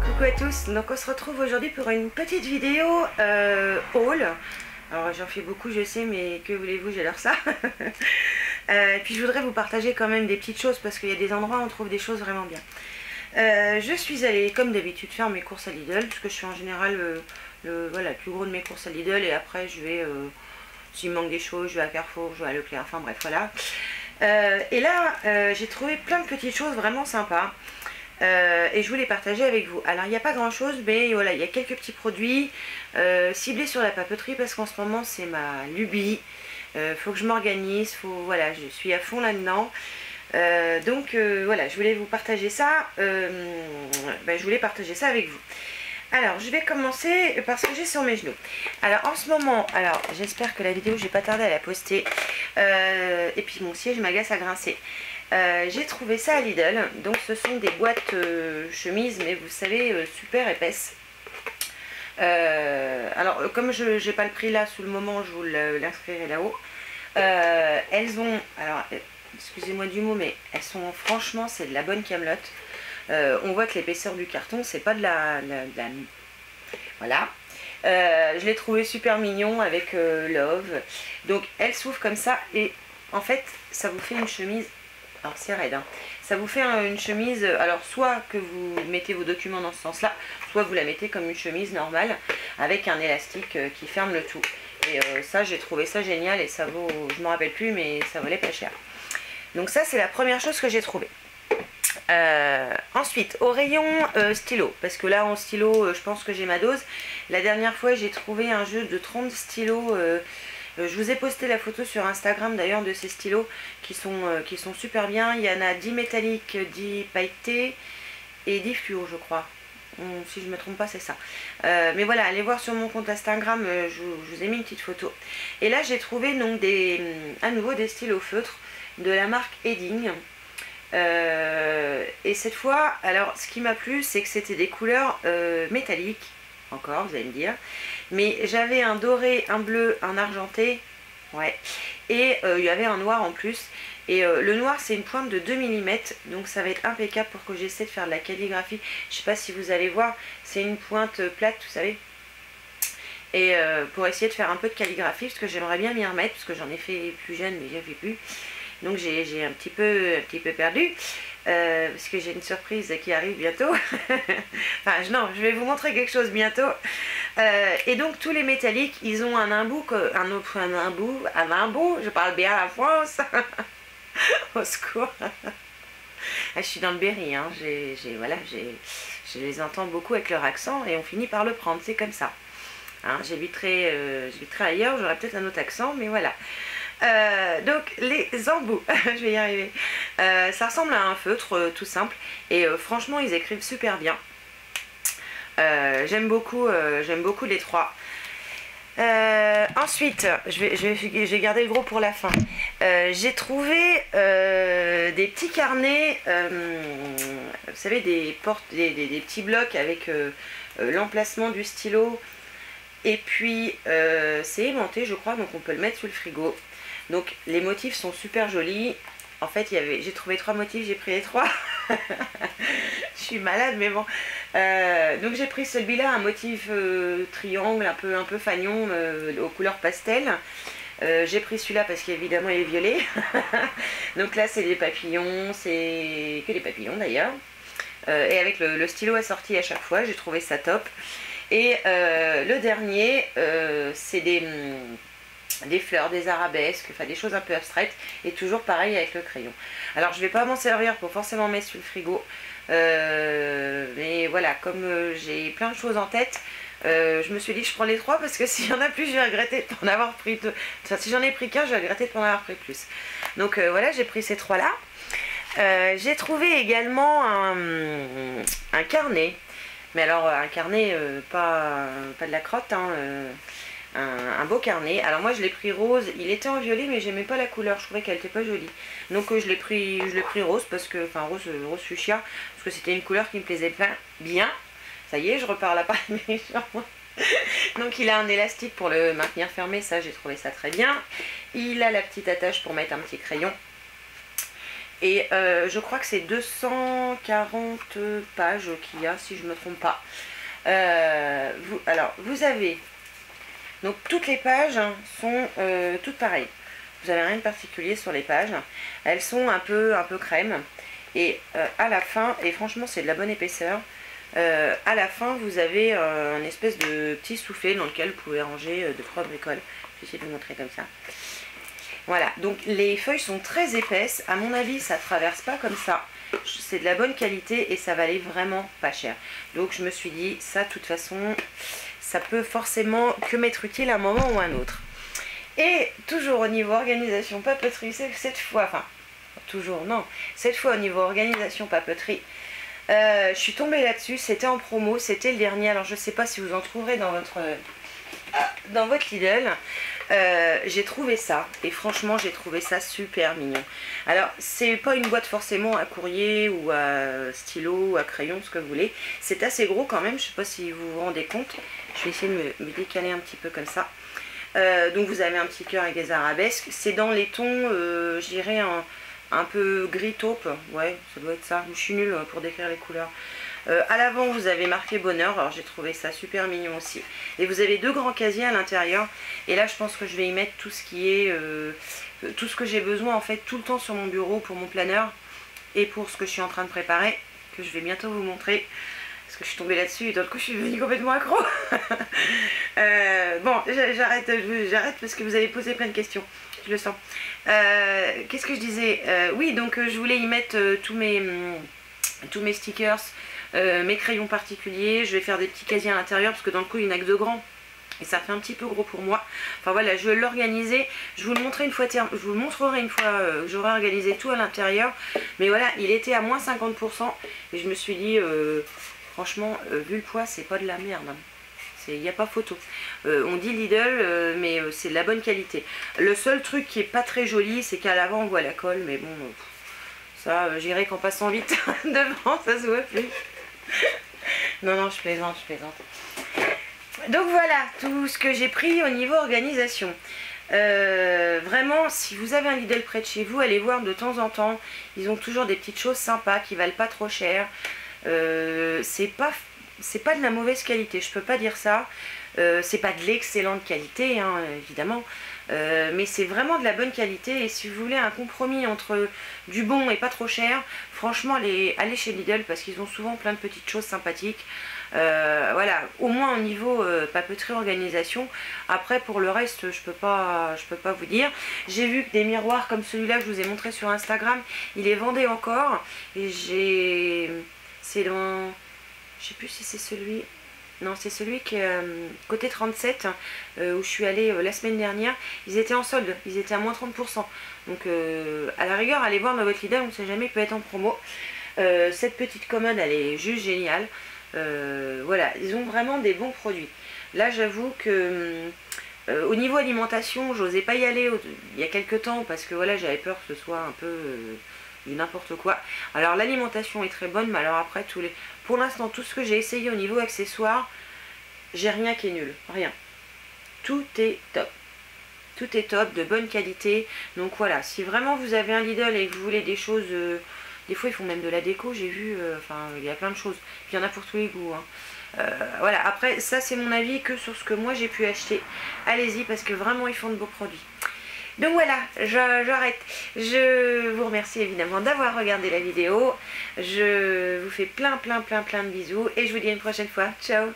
Coucou à tous, donc on se retrouve aujourd'hui pour une petite vidéo haul. Alors j'en fais beaucoup je sais, mais que voulez-vous, j'adore ça. Et puis je voudrais vous partager quand même des petites choses parce qu'il y a des endroits où on trouve des choses vraiment bien. Je suis allée comme d'habitude faire mes courses à Lidl, parce que je fais en général voilà, le plus gros de mes courses à Lidl, et après je vais, s'il me manque des choses, je vais à Carrefour, je vais à Leclerc, enfin bref voilà. Et là j'ai trouvé plein de petites choses vraiment sympas. Et je voulais partager avec vous. Alors il n'y a pas grand chose, mais voilà, il y a quelques petits produits ciblés sur la papeterie, parce qu'en ce moment c'est ma lubie. Faut que je m'organise, voilà, je suis à fond là-dedans. Donc voilà, je voulais vous partager ça. Je voulais partager ça avec vous. Alors je vais commencer par ce que j'ai sur mes genoux. Alors en ce moment, alors j'espère que la vidéo, j'ai pas tardé à la poster. Et puis mon siège m'agace à grincer. J'ai trouvé ça à Lidl. Donc ce sont des boîtes chemises, mais vous savez, super épaisses. Alors comme je n'ai pas le prix là sous le moment, je vous l'inscrirai là-haut. Elles ont, alors excusez-moi du mot, mais elles sont, franchement, c'est de la bonne camelote. On voit que l'épaisseur du carton, c'est pas de la voilà. Je l'ai trouvé super mignon avec Love. Donc elle s'ouvre comme ça, et en fait ça vous fait une chemise. Alors c'est raide, hein. Ça vous fait une chemise, alors soit que vous mettez vos documents dans ce sens là, soit vous la mettez comme une chemise normale avec un élastique qui ferme le tout. Et ça, j'ai trouvé ça génial, et ça vaut, je m'en rappelle plus, mais ça valait pas cher. Donc ça, c'est la première chose que j'ai trouvée. Ensuite, au rayon stylo, parce que là en stylo, je pense que j'ai ma dose. La dernière fois, j'ai trouvé un jeu de 30 stylos. Je vous ai posté la photo sur Instagram d'ailleurs de ces stylos qui sont super bien. Il y en a 10 métalliques, 10 pailletés et 10 fluo, je crois. Si je ne me trompe pas, c'est ça. Mais voilà, allez voir sur mon compte Instagram, je vous ai mis une petite photo. Et là, j'ai trouvé donc à nouveau des stylos feutres de la marque Edding. Et cette fois, alors ce qui m'a plu, c'est que c'était des couleurs métalliques. Encore, vous allez me dire. Mais j'avais un doré, un bleu, un argenté. Ouais. Et il y avait un noir en plus. Et le noir, c'est une pointe de 2 mm. Donc ça va être impeccable pour que j'essaie de faire de la calligraphie. Je sais pas si vous allez voir. C'est une pointe plate, vous savez. Et pour essayer de faire un peu de calligraphie, parce que j'aimerais bien m'y remettre, parce que j'en ai fait plus jeune, mais j'en fais plus. Donc j'ai un petit peu perdu. Parce que j'ai une surprise qui arrive bientôt. Enfin non, je vais vous montrer quelque chose bientôt. Et donc tous les métalliques, ils ont un imbout, je parle bien à la France. Au secours. Je suis dans le Berry, hein. Voilà, je les entends beaucoup avec leur accent, et on finit par le prendre, c'est comme ça. Hein, j'habiterai ailleurs, j'aurai peut-être un autre accent, mais voilà. Donc les embouts, je vais y arriver. Ça ressemble à un feutre tout simple, et franchement ils écrivent super bien. J'aime beaucoup les trois. Ensuite, j'ai gardé le gros pour la fin. J'ai trouvé des petits carnets, vous savez, des petits blocs avec l'emplacement du stylo. Et puis c'est aimanté, je crois, donc on peut le mettre sous le frigo. Donc les motifs sont super jolis. En fait, j'ai trouvé 3 motifs, j'ai pris les 3. Je suis malade, mais bon. Donc j'ai pris celui-là, un motif triangle, un peu fagnon, aux couleurs pastel. J'ai pris celui-là parce qu'évidemment il est violet. Donc là c'est des papillons, c'est que des papillons d'ailleurs. Et avec le stylo assorti à chaque fois, j'ai trouvé ça top. Et le dernier, c'est des fleurs, des arabesques, enfin des choses un peu abstraites, et toujours pareil avec le crayon. Alors je vais pas m'en servir pour forcément mettre sur le frigo, mais voilà, comme j'ai plein de choses en tête, je me suis dit que je prends les 3, parce que s'il y en a plus, je vais regretter de en avoir pris 2. Enfin, si j'en ai pris qu'un, je vais regretter de en avoir pris plus. Donc voilà, j'ai pris ces 3 là. J'ai trouvé également un carnet, mais alors un carnet pas de la crotte, hein, un beau carnet. Alors moi je l'ai pris rose, il était en violet, mais j'aimais pas la couleur, je trouvais qu'elle était pas jolie. Donc je l'ai pris rose, parce que, enfin rose fuchsia, parce que c'était une couleur qui me plaisait bien. Ça y est, je repars là pas. Donc il a un élastique pour le maintenir fermé, ça j'ai trouvé ça très bien. Il a la petite attache pour mettre un petit crayon. Et je crois que c'est 240 pages qu'il y a, si je ne me trompe pas. Alors, vous avez... Donc, toutes les pages sont toutes pareilles. Vous n'avez rien de particulier sur les pages. Elles sont un peu crème. Et à la fin, et franchement, c'est de la bonne épaisseur. À la fin, vous avez un espèce de petit soufflet dans lequel vous pouvez ranger de trois bricoles. Je vais essayer de vous montrer comme ça. Voilà, donc les feuilles sont très épaisses. À mon avis, ça ne traverse pas comme ça. C'est de la bonne qualité et ça valait vraiment pas cher. Donc je me suis dit, ça de toute façon, ça peut forcément que m'être utile à un moment ou à un autre. Et toujours au niveau organisation papeterie, cette fois, enfin, toujours non, cette fois au niveau organisation papeterie, je suis tombée là-dessus, c'était en promo, c'était le dernier, alors je ne sais pas si vous en trouverez dans votre Lidl. J'ai trouvé ça, et franchement j'ai trouvé ça super mignon. Alors c'est pas une boîte forcément à courrier ou à stylo ou à crayon, ce que vous voulez, c'est assez gros quand même, je sais pas si vous vous rendez compte. Je vais essayer de me décaler un petit peu comme ça. Donc vous avez un petit cœur avec des arabesques, c'est dans les tons, je dirais un peu gris taupe, ouais ça doit être ça, je suis nulle pour décrire les couleurs. À l'avant vous avez marqué bonheur, alors j'ai trouvé ça super mignon aussi. Et vous avez deux grands casiers à l'intérieur, et là je pense que je vais y mettre tout ce qui est, tout ce que j'ai besoin en fait tout le temps sur mon bureau pour mon planeur, et pour ce que je suis en train de préparer, que je vais bientôt vous montrer. Parce que je suis tombée là-dessus et d'un coup je suis devenue complètement accro. Bon, j'arrête parce que vous avez posé plein de questions. Je le sens. Qu'est-ce que je disais? Oui, donc je voulais y mettre tous mes stickers, mes crayons particuliers. Je vais faire des petits casiers à l'intérieur parce que dans le coup il n'y en a que 2 grands. Et ça fait un petit peu gros pour moi. Enfin voilà, je vais l'organiser. Je vous le montrerai une fois que j'aurai organisé tout à l'intérieur. Mais voilà, il était à moins 50%. Et je me suis dit... franchement, vu le poids, c'est pas de la merde. Il n'y a pas photo. On dit Lidl, mais c'est de la bonne qualité. Le seul truc qui est pas très joli, c'est qu'à l'avant on voit la colle, mais bon, ça, j'irai qu'en passant vite. Devant, ça se voit plus. Non, je plaisante. Donc voilà, tout ce que j'ai pris au niveau organisation. Vraiment, si vous avez un Lidl près de chez vous, allez voir de temps en temps. Ils ont toujours des petites choses sympas qui valent pas trop cher. C'est pas de la mauvaise qualité, je peux pas dire ça. C'est pas de l'excellente qualité, hein, évidemment, mais c'est vraiment de la bonne qualité. Et si vous voulez un compromis entre du bon et pas trop cher, franchement allez chez Lidl parce qu'ils ont souvent plein de petites choses sympathiques. Voilà, au moins au niveau papeterie organisation. Après pour le reste je peux pas vous dire. J'ai vu que des miroirs comme celui-là que je vous ai montré sur Instagram, il les vendait encore. Et c'est dans... Je sais plus si c'est celui... Non, c'est celui qui est côté 37, où je suis allée la semaine dernière. Ils étaient en solde, ils étaient à moins 30%. Donc à la rigueur, allez voir dans votre Lidl, on ne sait jamais, il peut être en promo. Cette petite commode, elle est juste géniale. Voilà, ils ont vraiment des bons produits. Là, j'avoue que... au niveau alimentation, j'osais pas y aller il y a quelques temps, parce que voilà, j'avais peur que ce soit un peu... du n'importe quoi. Alors l'alimentation est très bonne, mais alors après pour l'instant tout ce que j'ai essayé au niveau accessoires, j'ai rien qui est nul, rien. Tout est top. Tout est top, de bonne qualité. Donc voilà, si vraiment vous avez un Lidl et que vous voulez des choses, des fois ils font même de la déco, j'ai vu, enfin il y a plein de choses. Puis il y en a pour tous les goûts, hein. Voilà, après ça c'est mon avis que sur ce que moi j'ai pu acheter. Allez-y parce que vraiment ils font de beaux produits. Donc voilà, j'arrête. Je vous remercie évidemment d'avoir regardé la vidéo. Je vous fais plein de bisous et je vous dis à une prochaine fois. Ciao!